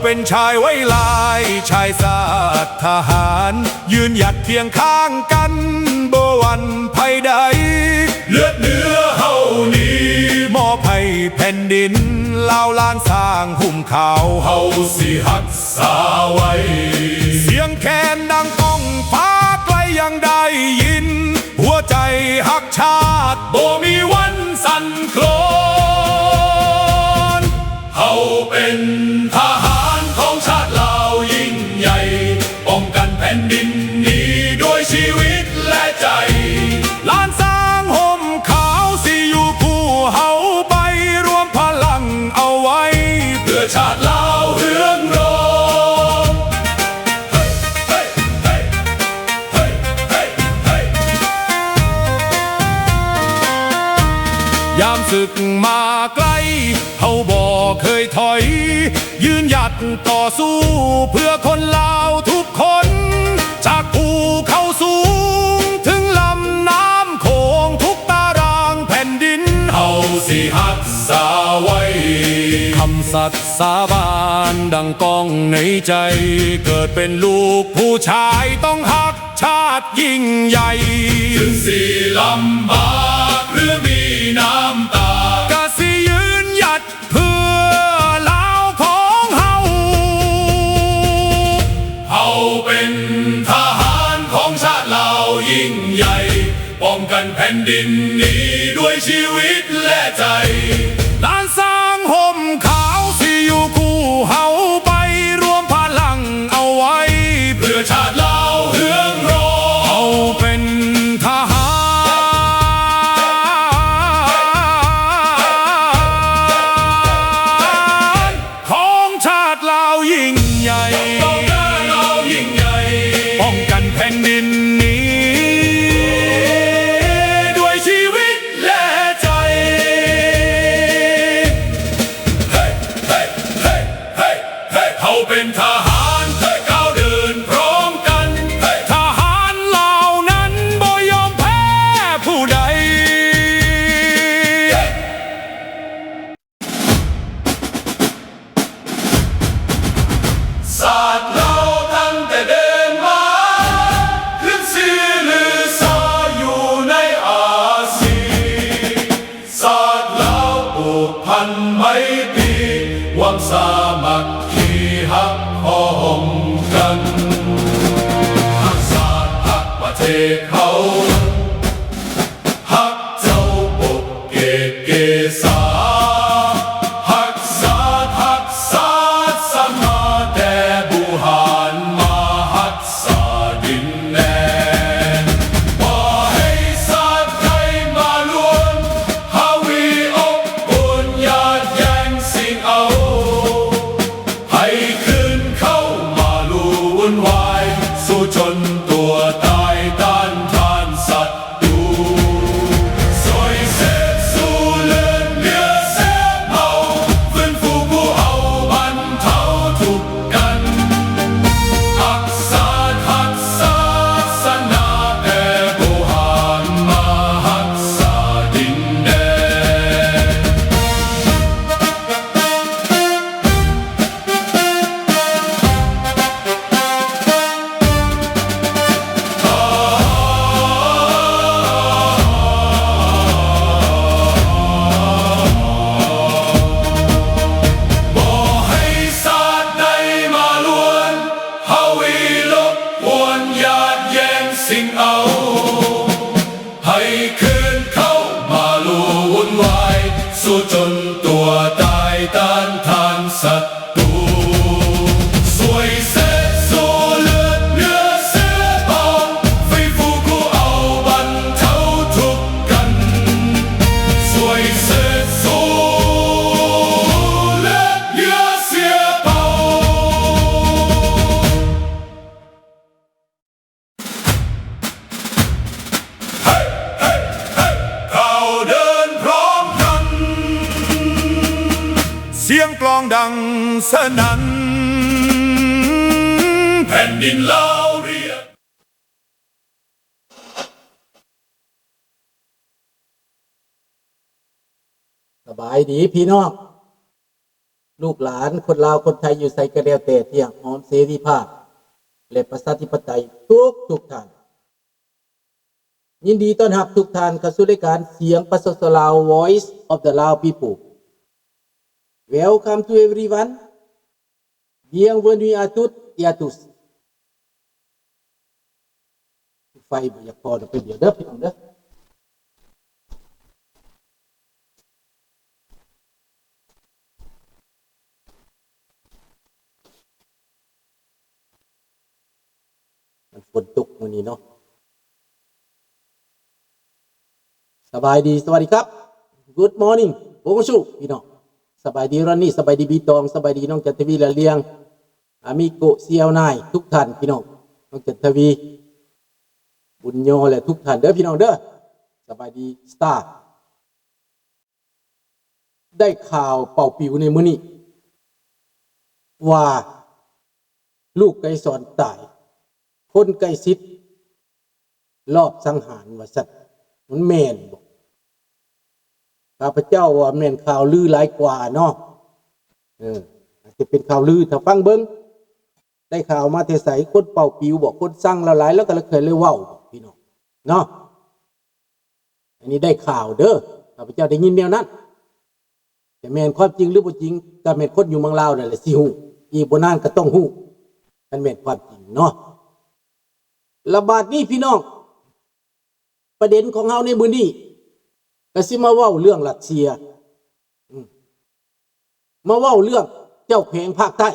เป็นชายไว้ลายชายศาสตร์ทหารยืนหยัดเคียงข้างกันบ่หวั่นภัยใดเลือดเนื้อเฮานี้มอบให้แผ่นดินลาวล้านสร้างหุ้มขาวเฮาสิหักษาไว้เสียงแคนดังก้องฟ้าไกลยังได้ยินหัวใจหักชาติบ่มีวันสั่นคลอนเฮาเป็นทหารของชาติลาวยิ่งใหญ่ป้องกันแผ่นดินนี้ด้วยชีวิตและใจล้านสร้างห่มขาวสิอยู่คู่เฮาไปรวมพลังเอาไว้เพื่อชาติลาวเฮืองรองยามศึกมาไกลเฮาบ่เคยถอยยืนหยัดต่อสู้เพื่อคนลาวทุกคนจากภูเขาสูงถึงลำน้ำโขงทุกตารางแผ่นดินเฮาสิหักษาไว้คำสัตย์สาบานดังก้องในใจเกิดเป็นลูกผู้ชายต้องหักชาติยิ่งใหญ่ถึงสิลำบากหรือมีน้ำตากะสิยืนหยัดเพื่อลาวของเฮาเฮาเป็นทหารของชาติลาวยิ่งใหญ่ป้องกันแผ่นดินนี้ด้วยชีวิตและใจล้านสร้างห่มขาวสิอยู่คู่เฮาไปรวมพลังเอาไว้เพื่อชาติลาวเฮืองรองเฮาเป็นทหารของชาติลาวยิ่งใหญ่ป้องกันแผ่นดินนี้ด้วยชีวิตและใจเขาเป็นทหารก้าวเดินพร้อมกันทหารเหล่านั้นบ่ยอมแพ้ผู้ใดศาสตร์เราตั้งแต่เดินมาขึ้นชื่อลือซาอยู่ในอาเซียนศาสตร์เราผูกพันไมตรีหวังสามัคคีหักพ้องกันหักศาสตร์หักประเทศเขาหักเจ้าปกเกตเกษาหักศาสตร์หักศาสตร์สมาแต่บุหารมาหักษาดินแดนบ่ให้ศาสตร์ใครมาล้วนฮาวีอบอุ่นญาติแย่งสิ่งเอาให้คืนเข้ามาลู่วุ่นวายสู้จนตัวตายต้านทานศัตรูสวยเสพสู้เลือดเนื้อเสียเมาฟื้นฟูผู้เอาบรรเทาทุกข์กันหักศาสตร์หักศาสนาแต่บุหารมาหักษาดินแดนบ่ให้ศาสตร์ใดมาล้วนฮาวีลบกวนญาติแย่งสิ่งเอาให้คืนเข้ามาลู่วุ่นวายสู้จนตัวตายต้านทานศัตรูสวยเสพสู้เลือดเนื้อเสียเมาฟื้นฟูผู้เอาบรรเทาทุกข์กันสวยเสพสู้เลือดเนื้อเสียเมาเขาเดินพร้อมกันเสียงกลองดังสนั่นแผ่นดินลาวเรียก สบายดีพี่น้อง ลูกหลานคนลาวคนไทยอยู่ใส่กระเดียวแต่ที่หอมเสรีภาพและประชาธิปไตยทุกท่านยินดีต้อนรับทุกท่านเข้าสู่รายการเสียงประชาชนลาว Voice of the Lao People Welcome to everyone Bienvenue à toutes et à tous ไฟบ่อยากพอเดี๋ยวเด้อพี่น้องเด้อมันฝนตกมื้อนี้เนาะสบายดีสวัสดีครับ Good morning โบงชูพี่น้องสบายดีรันนี่สบายดีบีตองสบายดีน้องจันทวีและเลียงอามิโกเซียวนายทุกท่านพี่น้องน้องจันทวีบุญโยและทุกท่านเด้อพี่น้องเด้อสบายดีสตาร์ได้ข่าวเป่าปิวในมื้อนี้ว่าลูกไก่สอนตายคนใกล้ชิดรอบสังหารว่าสัตว์มันแม่นบ่ข้าพเจ้าว่าแม่นข่าวลือหลายกว่าเนาะอาจจะเป็นข่าวลือถ้าฟังเบิ่งได้ข่าวมาแต่ไสคนเป่าปิวบอกคนสั่งละหลายแล้วก็เคยเลยเว้าพี่น้องเนาะอันนี้ได้ข่าวเด้อข้าพเจ้าได้ยินแนวนั้นแต่แม่นความจริงหรือบ่จริงก็แม่นคนอยู่เมืองลาวนั่นแหละสิฮู้อีกบ่นานก็ต้องฮู้มันแม่นความจริงเนาะระบาดนี้พี่น้องประเด็นของเฮาในมื้อนี้ก็สิมาเว้าเรื่องรัสเซียมาเว้าเรื่องเจ้าแขวงภาคใต้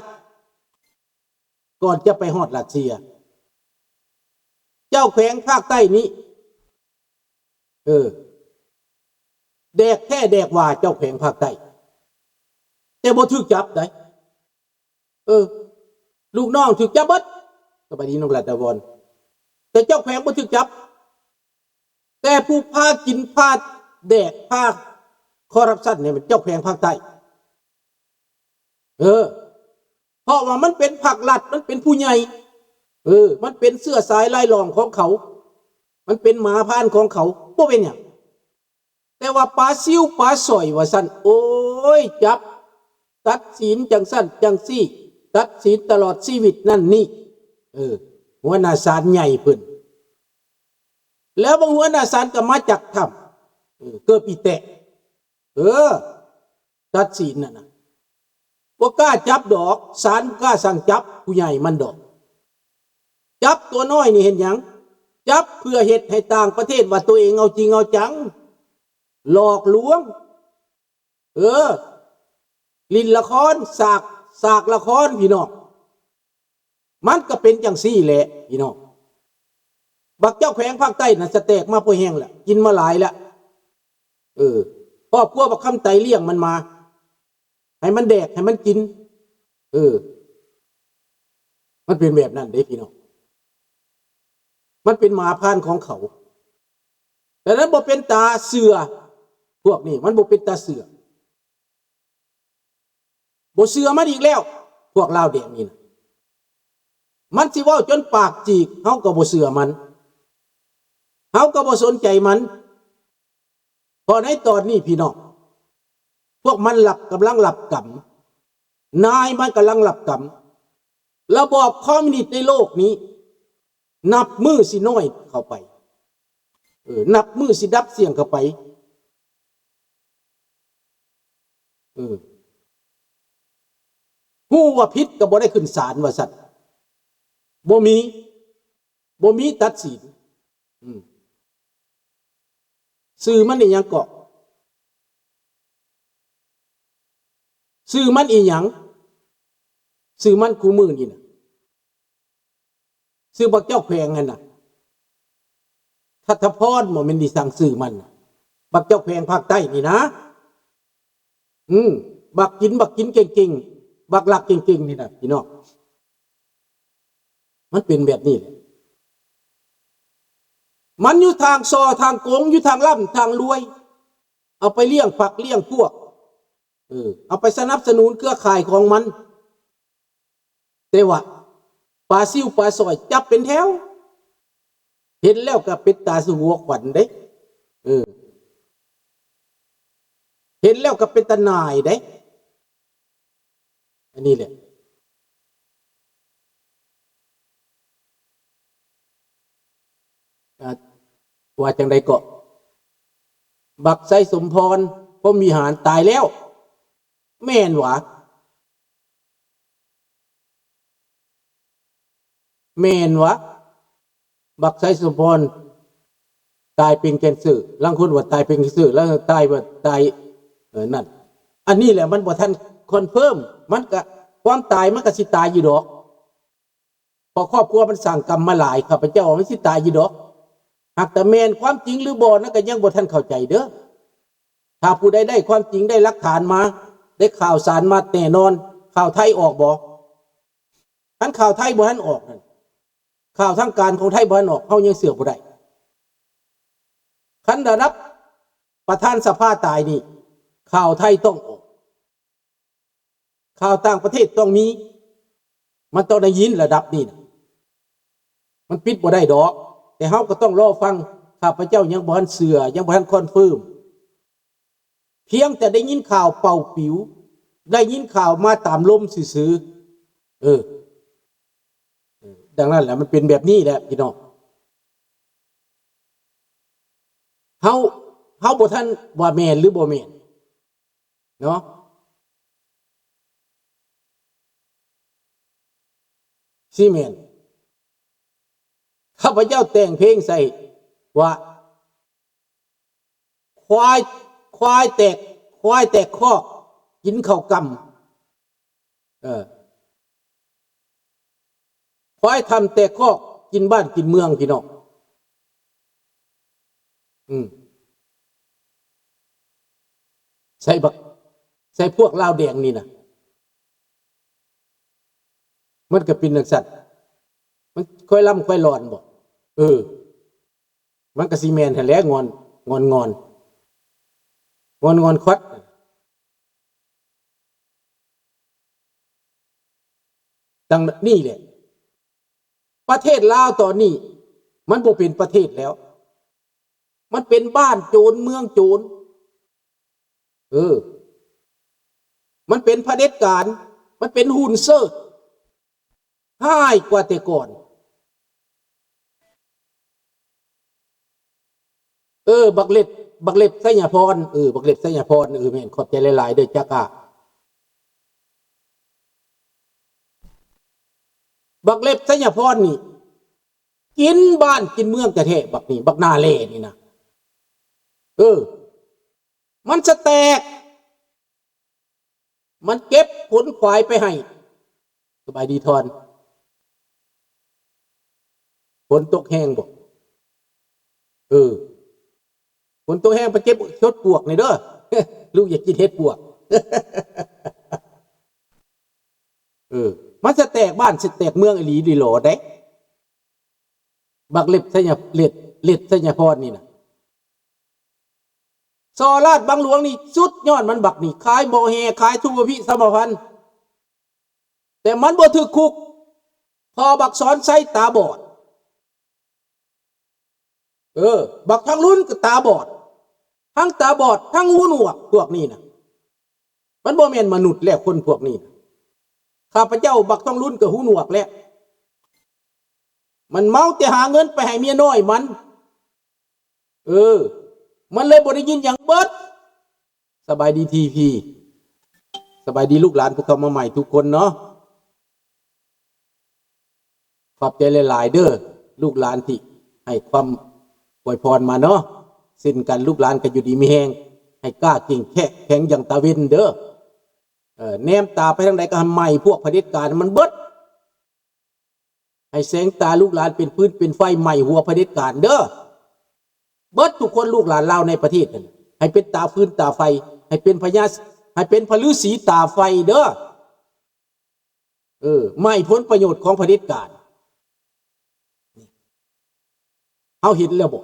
ก่อนจะไปฮอดรัสเซียเจ้าแขวงภาคใต้นี้แดกแค่แดกว่าเจ้าแขวงภาคใต้แต่บ่ถูกจับได้ลูกน้องถูกจับเบิดสบายดีน้องรัตวรแต่เจ้าแขวงบ่ถูกจับแต่ผู้พากินพาแดกพาคอร์รัปชันเนี่ยมันเจ้าแขวงภาคใต้เพราะว่ามันเป็นผักลัดมันเป็นผู้ใหญ่มันเป็นเสื้อสายลายหลองของเขามันเป็นหมาพานของเขาบ่เป็นหยังแต่ว่าปลาซิวปลาสอยว่าซั่นโอ้ยจับตัดสินจังซั่นจังซี่ตัดสินตลอดชีวิตนั่นนี่หัวหน้าศาลใหญ่เพิ่นแล้วบางหัวหน้าศาลก็มาจากถ้ำเกิดปีแตะตัดสินน่ะบ่กล้าจับดอกศาลกล้าสั่งจับผู้ใหญ่มันดอกจับตัวน้อยนี่เห็นหยังจับเพื่อเฮ็ดให้ต่างประเทศว่าตัวเองเอาจริงเอาจังหลอกลวงลินละครสากละครพี่น้องมันก็เป็นจังซี่แหละพี่น้องบักเจ้าแขวงภาคใต้น่ะสแตกมาพอแห้งแล้วกินมาหลายแล้วครอบครัวบักคำไตเลี้ยงมันมาให้มันแดกให้มันกินมันเป็นแบบนั้นเด้พี่น้องมันเป็นหมาพานของเขาแต่นั้นบ่เป็นตาเสือพวกนี้มันบ่เป็นตาเสือบ่เสือมันอีกแล้วพวกลาวแดงนี่นะมันสิเว้าจนปากจีกเฮาก็บ่เสือมันเฮาก็บ่สนใจมันพอในตอนนี้พี่น้องพวกมันกำลังหลับกำนายมันกำลังหลับกำระบอบคอมมิวนิสต์ในโลกนี้นับมือสิน้อยเข้าไปนับมือสิดับเสียงเข้าไปฮู้ว่าผิดก็บ่ได้ขึ้นศาลว่าซั่นบ่มีตัดสินสื่อมันอีหยังเกาะสื่อมันอีหยังสื่อมันคู่มือนี่น่ะสื่อบักเจ้าแขวงนั่นน่ะทัตพรบ่แม่นดิสั่งสื่อมันบักเจ้าแขวงภาคใต้นี่นะบักกินเก่งๆบักหลักเก่งๆนี่น่ะพี่น้องมันเป็นแบบนี้แหละมันอยู่ทางซอทางโกงอยู่ทางล่ำทางรวยเอาไปเลี้ยงฝักเลี้ยงพวกเอาไปสนับสนุนเครือข่ายของมันแต่ว่าปลาซิวปลาสอยจับเป็นแถวเห็นแล้วก็เป็นตาสหัวขวัญเด้เห็นแล้วก็เป็นตาหน่ายเด้ อันนี้แหละว่าจังใดก็บักไซสมพรพรหมวิหารตายแล้วแม่นหวะแม่นวะบักไซสมพรตายเป็นแคนเซอร์บางคนว่าตายเป็นแคนเซอร์แล้วตายว่าตายนั่นอันนี้แหละมันบ่ทันคอนเฟิร์มมันก็ความตายมันก็สิตายอยู่ดอกพอครอบครัวมันสั่งกรรมมาหลายข้าพเจ้ามันสิตายอยู่ดอกหากแต่แม่นความจริงหรือบ่นั่นก็ยังบ่ทันเข้าใจเด้อถ้าผู้ใดได้ความจริงได้หลักฐานมาได้ข่าวสารมาแน่นอนข่าวไทยออกบ่ทันข่าวไทยบ่ทันออกนั่นข่าวทางการของไทยบ่ทันออกเฮายังเสือกบ่ได้คันระดับประธานสภาตายนี่ข่าวไทยต้องออกข่าวต่างประเทศต้องมีมันต้องได้ยินระดับนี้นะมันปิดบ่ได้ดอกแต่เฮาก็ต้องรอฟังข้าพเจ้ายังบ่ทันเสือยังบ่ทันคอนเฟิร์มเพียงแต่ได้ยินข่าวเป่าปิ๋วได้ยินข่าวมาตามลมซื่อๆดังนั้นแหละมันเป็นแบบนี้แหละพี่น้องเฮาบ่ทันว่าแม่นหรือบ่แม่นเนาะซีเมนข้าพเจ้าแต่งเพลงใส่ว่าควายแตกคอกกินข้าวกำควายทำแตกคอกกินบ้านกินเมืองพี่น้องใส่พวกลาวแดงนี่นะมันก็เป็นนักสัตว์มันค่อยล่ำค่อยร้อนบ่มันก็ซีเมนต์แหละงอนควัดดังนี่แหละประเทศลาวตอนนี้มันบ่เป็นประเทศแล้วมันเป็นบ้านโจรเมืองโจรมันเป็นเผด็จการมันเป็นหุ่นเซิร์ชง่ายกว่าแต่ก่อนบักเล็ดไสยพรบักเล็ดไสยพรแม่นขอบใจหลายๆเด้อจักบักเล็ดไสยพรนี่กินบ้านกินเมืองแต่แท้บักนี่บักนาเล่นี่นะมันสแตกมันเก็บขนควายไปให้สบายดีทอนฝนตกแห้งบ่ฝนตกแห้งไปเก็บชดปวกนี่เด้อ ลูกอยากกินเห็ดปวก มันจะแตกบ้านจะแตกเมืองอีหลีดีโหลได้บักเล็ดไสยพรนี่นะซอลาดบางหลวงนี่สุดยอดมันบักนี่ขายบ่อแห่ขายทุกพิสมพันธ์แต่มันบ่ถึกคุกพอบักสอนไส้ตาบอดบักทั้งรุ่นก็ตาบอดทั้งตาบอดทั้งหูหนวกพวกนี้นะมันบ่แม่นมนุษย์แล้วคนพวกนี้ข้าพเจ้าบักทั้งรุ่นก็หูหนวกแล้วมันเมาแต่หาเงินไปให้เมียน้อยมันมันเลยบ่ได้ยินอย่างเบิดสบายดีทีพีสบายดีลูกหลานพวกเขามาใหม่ทุกคนเนาะขอบใจหลายๆเด้อลูกหลานที่ให้ความอวยพรมาเนาะสิ้นกันลูกหลานกันอยู่ดีมีแหงให้กล้าเก่งแข็งอย่างตาเวนเด้อแนมตาไปทางใดก็ทำใหม่พวกเผด็จการมันเบิดให้แสงตาลูกหลานเป็นพื้นเป็นไฟใหม่หัวเผด็จการเด้อเบิดทุกคนลูกหลานเล่าในประเทศนั่นให้เป็นตาพื้นตาไฟให้เป็นพญาให้เป็นพฤาษีตาไฟเด้อไม่พ้นประโยชน์ของเผด็จการเอาเห็นแล้วบอก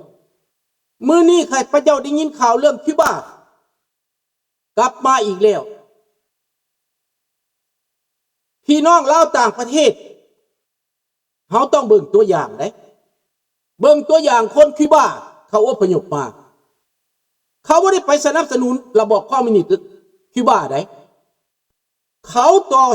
มื้อนี้ใครพระเจ้าได้ยินข่าวเรื่องคิวบากลับมาอีกแล้วพี่น้องเล่าต่างประเทศเขาต้องเบิ่งตัวอย่างได้เบิ่งตัวอย่างคนคิวบาเขาอพยพมาเขาไม่ได้ไปสนับสนุนระบอบคอมมิวนิสต์คิวบาได้เขาต่อ